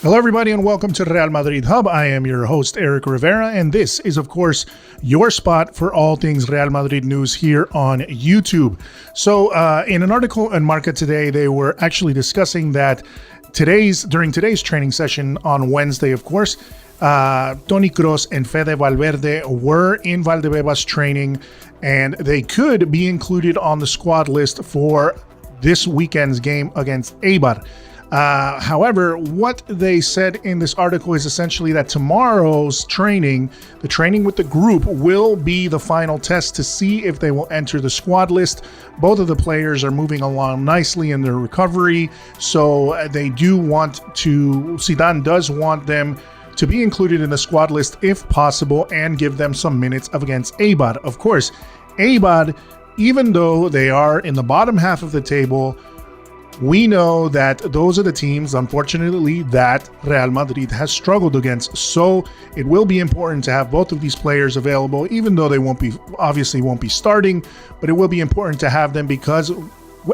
Hello, everybody, and welcome to Real Madrid Hub. I am your host, Eric Rivera, and this is, of course, your spot for all things Real Madrid news here on YouTube. So, in an article in MARCA today, they were actually discussing that during today's training session on Wednesday, of course, Toni Kroos and Fede Valverde were in Valdebeba's training, and they could be included on the squad list for this weekend's game against Eibar. However, what they said in this article is essentially that tomorrow's training, the training with the group, will be the final test to see if they will enter the squad list. Both of the players are moving along nicely in their recovery, so Zidane does want them to be included in the squad list if possible and give them some minutes against Eibar. Of course, Eibar, even though they are in the bottom half of the table, we know that those are the teams, unfortunately, that Real Madrid has struggled against. So it will be important to have both of these players available, even though they won't be starting, but it will be important to have them because,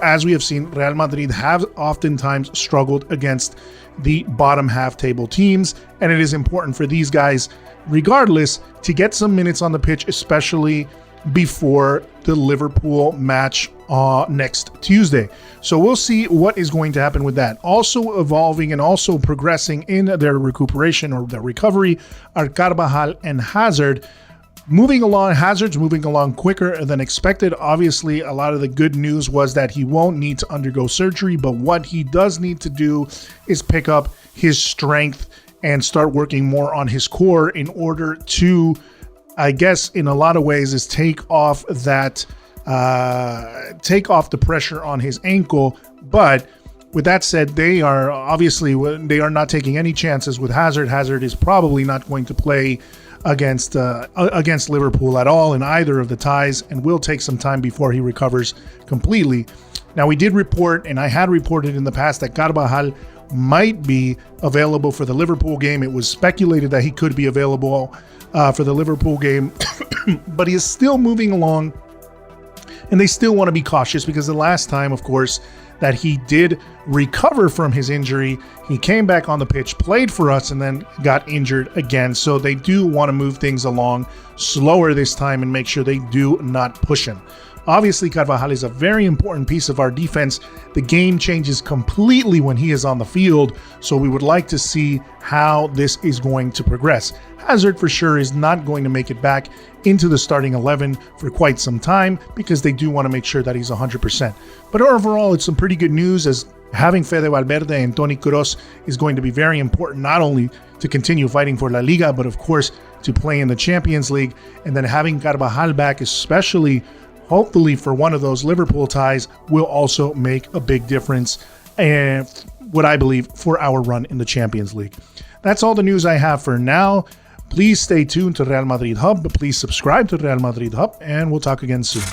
as we have seen, Real Madrid have oftentimes struggled against the bottom half table teams, and it is important for these guys, regardless, to get some minutes on the pitch, especially before the Liverpool match next Tuesday. So we'll see what is going to happen with that. Also evolving and also progressing in their recuperation or their recovery are Carvajal and Hazard. Hazard's moving along quicker than expected. Obviously, a lot of the good news was that he won't need to undergo surgery, but what he does need to do is pick up his strength and start working more on his core in order to, I guess, in a lot of ways, is take off the pressure on his ankle. But with that said, they are not taking any chances with Hazard. Hazard is probably not going to play against Liverpool at all in either of the ties, and will take some time before he recovers completely. Now, we did report, and I had reported in the past, that Carvajal might be available for the Liverpool game. It was speculated that he could be available for the Liverpool game, but he is still moving along, and they still want to be cautious because the last time, of course, that he did recover from his injury, he came back on the pitch, played for us, and then got injured again. So they do want to move things along slower this time and make sure they do not push him. Obviously, Carvajal is a very important piece of our defense. The game changes completely when he is on the field, so we would like to see how this is going to progress. Hazard, for sure, is not going to make it back into the starting 11 for quite some time because they do want to make sure that he's 100%. But overall, it's some pretty good news, as having Fede Valverde and Toni Kroos is going to be very important, not only to continue fighting for La Liga, but of course to play in the Champions League. And then having Carvajal back, especially hopefully for one of those Liverpool ties, will also make a big difference, and what I believe, for our run in the Champions League. That's all the news I have for now. Please stay tuned to Real Madrid Hub. Please subscribe to Real Madrid Hub, and we'll talk again soon.